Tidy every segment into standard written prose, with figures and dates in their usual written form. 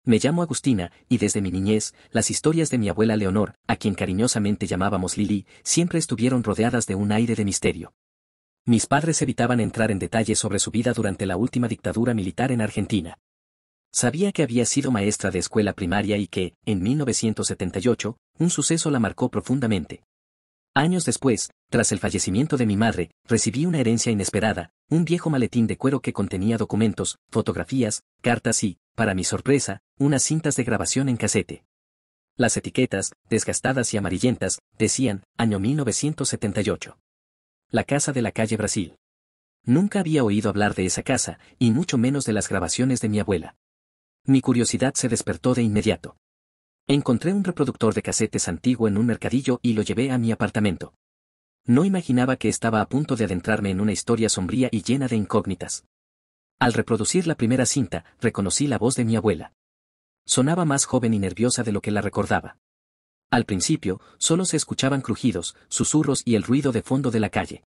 Me llamo Agustina, y desde mi niñez, las historias de mi abuela Leonor, a quien cariñosamente llamábamos Lili, siempre estuvieron rodeadas de un aire de misterio. Mis padres evitaban entrar en detalles sobre su vida durante la última dictadura militar en Argentina. Sabía que había sido maestra de escuela primaria y que, en 1978, un suceso la marcó profundamente. Años después, tras el fallecimiento de mi madre, recibí una herencia inesperada, un viejo maletín de cuero que contenía documentos, fotografías, cartas y, para mi sorpresa, unas cintas de grabación en casete. Las etiquetas, desgastadas y amarillentas, decían, año 1978. La casa de la calle Brasil. Nunca había oído hablar de esa casa, y mucho menos de las grabaciones de mi abuela. Mi curiosidad se despertó de inmediato. Encontré un reproductor de casetes antiguo en un mercadillo y lo llevé a mi apartamento. No imaginaba que estaba a punto de adentrarme en una historia sombría y llena de incógnitas. Al reproducir la primera cinta, reconocí la voz de mi abuela. Sonaba más joven y nerviosa de lo que la recordaba. Al principio, solo se escuchaban crujidos, susurros y el ruido de fondo de la calle.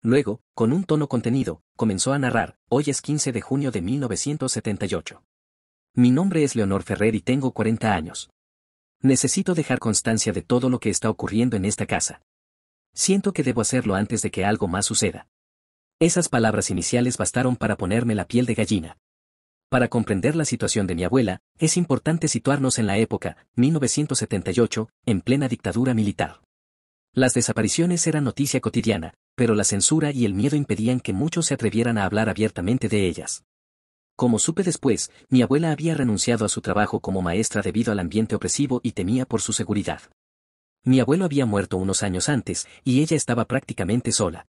Luego, con un tono contenido, comenzó a narrar, hoy es 15 de junio de 1978. Mi nombre es Leonor Ferrer y tengo 40 años. Necesito dejar constancia de todo lo que está ocurriendo en esta casa. Siento que debo hacerlo antes de que algo más suceda. Esas palabras iniciales bastaron para ponerme la piel de gallina. Para comprender la situación de mi abuela, es importante situarnos en la época, 1978, en plena dictadura militar. Las desapariciones eran noticia cotidiana, pero la censura y el miedo impedían que muchos se atrevieran a hablar abiertamente de ellas. Como supe después, mi abuela había renunciado a su trabajo como maestra debido al ambiente opresivo y temía por su seguridad. Mi abuelo había muerto unos años antes, y ella estaba prácticamente sola.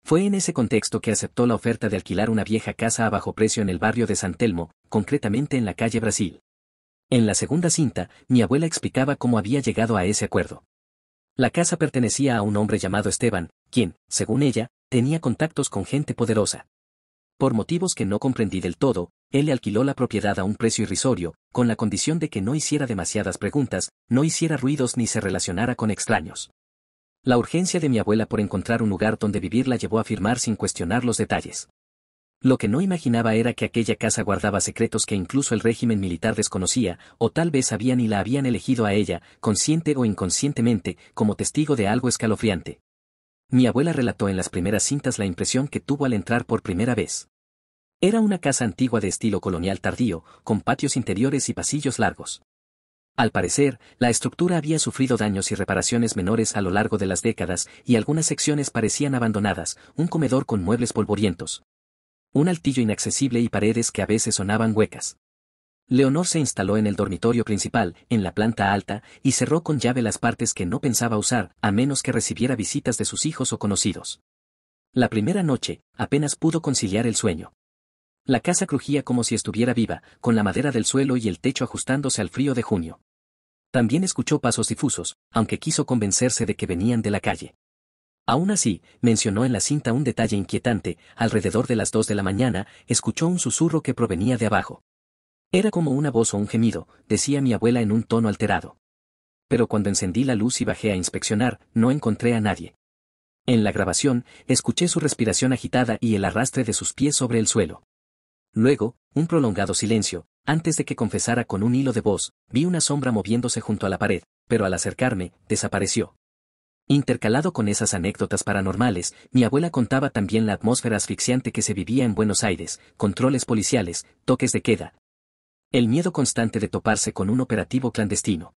Fue en ese contexto que aceptó la oferta de alquilar una vieja casa a bajo precio en el barrio de San Telmo, concretamente en la calle Brasil. En la segunda cinta, mi abuela explicaba cómo había llegado a ese acuerdo. La casa pertenecía a un hombre llamado Esteban, quien, según ella, tenía contactos con gente poderosa. Por motivos que no comprendí del todo, él le alquiló la propiedad a un precio irrisorio, con la condición de que no hiciera demasiadas preguntas, no hiciera ruidos ni se relacionara con extraños. La urgencia de mi abuela por encontrar un lugar donde vivir la llevó a firmar sin cuestionar los detalles. Lo que no imaginaba era que aquella casa guardaba secretos que incluso el régimen militar desconocía, o tal vez sabían y la habían elegido a ella, consciente o inconscientemente, como testigo de algo escalofriante. Mi abuela relató en las primeras cintas la impresión que tuvo al entrar por primera vez. Era una casa antigua de estilo colonial tardío, con patios interiores y pasillos largos. Al parecer, la estructura había sufrido daños y reparaciones menores a lo largo de las décadas, y algunas secciones parecían abandonadas, un comedor con muebles polvorientos, un altillo inaccesible y paredes que a veces sonaban huecas. Leonor se instaló en el dormitorio principal, en la planta alta, y cerró con llave las partes que no pensaba usar, a menos que recibiera visitas de sus hijos o conocidos. La primera noche, apenas pudo conciliar el sueño. La casa crujía como si estuviera viva, con la madera del suelo y el techo ajustándose al frío de junio. También escuchó pasos difusos, aunque quiso convencerse de que venían de la calle. Aún así, mencionó en la cinta un detalle inquietante, alrededor de las 2 de la mañana, escuchó un susurro que provenía de abajo. Era como una voz o un gemido, decía mi abuela en un tono alterado. Pero cuando encendí la luz y bajé a inspeccionar, no encontré a nadie. En la grabación, escuché su respiración agitada y el arrastre de sus pies sobre el suelo. Luego, un prolongado silencio, antes de que confesara con un hilo de voz, vi una sombra moviéndose junto a la pared, pero al acercarme, desapareció. Intercalado con esas anécdotas paranormales, mi abuela contaba también la atmósfera asfixiante que se vivía en Buenos Aires, controles policiales, toques de queda. El miedo constante de toparse con un operativo clandestino.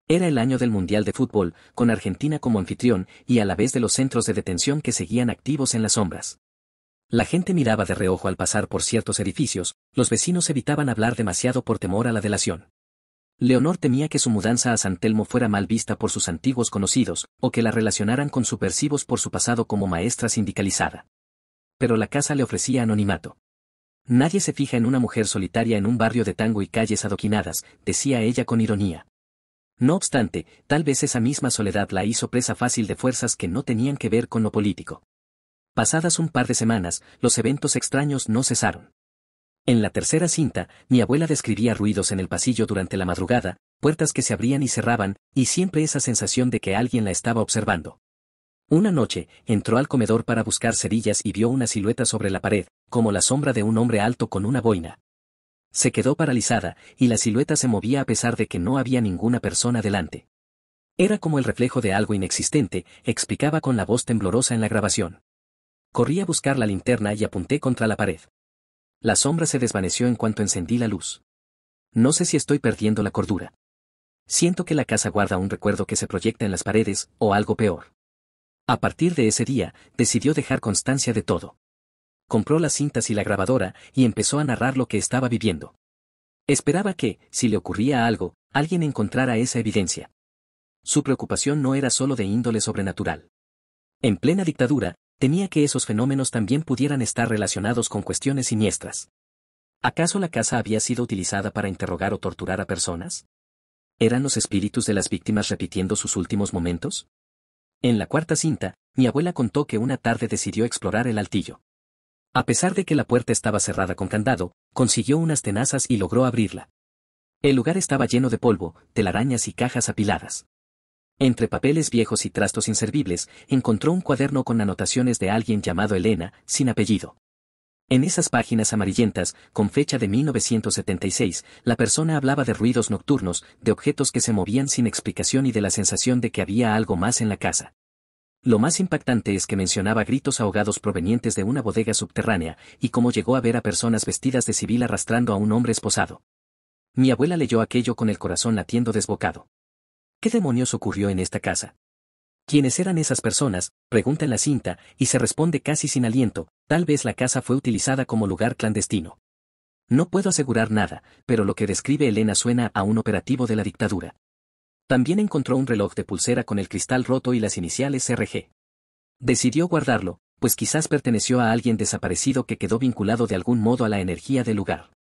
Era el año del Mundial de Fútbol, con Argentina como anfitrión, y a la vez de los centros de detención que seguían activos en las sombras. La gente miraba de reojo al pasar por ciertos edificios, los vecinos evitaban hablar demasiado por temor a la delación. Leonor temía que su mudanza a San Telmo fuera mal vista por sus antiguos conocidos, o que la relacionaran con subversivos por su pasado como maestra sindicalizada. Pero la casa le ofrecía anonimato. Nadie se fija en una mujer solitaria en un barrio de tango y calles adoquinadas, decía ella con ironía. No obstante, tal vez esa misma soledad la hizo presa fácil de fuerzas que no tenían que ver con lo político. Pasadas un par de semanas, los eventos extraños no cesaron. En la tercera cinta, mi abuela describía ruidos en el pasillo durante la madrugada, puertas que se abrían y cerraban, y siempre esa sensación de que alguien la estaba observando. Una noche, entró al comedor para buscar cerillas y vio una silueta sobre la pared, como la sombra de un hombre alto con una boina. Se quedó paralizada, y la silueta se movía a pesar de que no había ninguna persona delante. Era como el reflejo de algo inexistente, explicaba con la voz temblorosa en la grabación. Corrí a buscar la linterna y apunté contra la pared. La sombra se desvaneció en cuanto encendí la luz. No sé si estoy perdiendo la cordura. Siento que la casa guarda un recuerdo que se proyecta en las paredes, o algo peor. A partir de ese día, decidió dejar constancia de todo. Compró las cintas y la grabadora, y empezó a narrar lo que estaba viviendo. Esperaba que, si le ocurría algo, alguien encontrara esa evidencia. Su preocupación no era solo de índole sobrenatural. En plena dictadura, temía que esos fenómenos también pudieran estar relacionados con cuestiones siniestras. ¿Acaso la casa había sido utilizada para interrogar o torturar a personas? ¿Eran los espíritus de las víctimas repitiendo sus últimos momentos? En la cuarta cinta, mi abuela contó que una tarde decidió explorar el altillo. A pesar de que la puerta estaba cerrada con candado, consiguió unas tenazas y logró abrirla. El lugar estaba lleno de polvo, telarañas y cajas apiladas. Entre papeles viejos y trastos inservibles, encontró un cuaderno con anotaciones de alguien llamado Elena, sin apellido. En esas páginas amarillentas, con fecha de 1976, la persona hablaba de ruidos nocturnos, de objetos que se movían sin explicación y de la sensación de que había algo más en la casa. Lo más impactante es que mencionaba gritos ahogados provenientes de una bodega subterránea, y cómo llegó a ver a personas vestidas de civil arrastrando a un hombre esposado. Mi abuela leyó aquello con el corazón latiendo desbocado. ¿Qué demonios ocurrió en esta casa? ¿Quiénes eran esas personas?, pregunta en la cinta, y se responde casi sin aliento: tal vez la casa fue utilizada como lugar clandestino. No puedo asegurar nada, pero lo que describe Elena suena a un operativo de la dictadura. También encontró un reloj de pulsera con el cristal roto y las iniciales RG. Decidió guardarlo, pues quizás perteneció a alguien desaparecido que quedó vinculado de algún modo a la energía del lugar.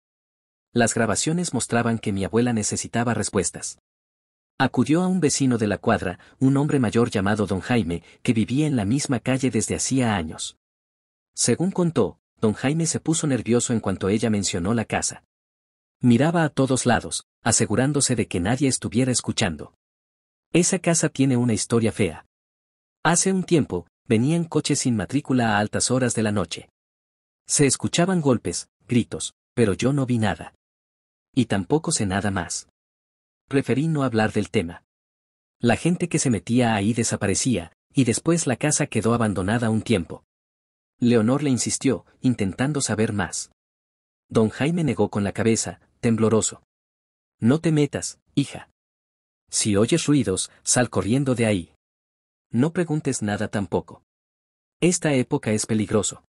Las grabaciones mostraban que mi abuela necesitaba respuestas. Acudió a un vecino de la cuadra, un hombre mayor llamado don Jaime, que vivía en la misma calle desde hacía años. Según contó, don Jaime se puso nervioso en cuanto ella mencionó la casa. Miraba a todos lados, asegurándose de que nadie estuviera escuchando. Esa casa tiene una historia fea. Hace un tiempo, venían coches sin matrícula a altas horas de la noche. Se escuchaban golpes, gritos, pero yo no vi nada. Y tampoco sé nada más. Preferí no hablar del tema. La gente que se metía ahí desaparecía, y después la casa quedó abandonada un tiempo. Leonor le insistió, intentando saber más. Don Jaime negó con la cabeza, tembloroso. No te metas, hija. Si oyes ruidos, sal corriendo de ahí. No preguntes nada tampoco. Esta época es peligroso.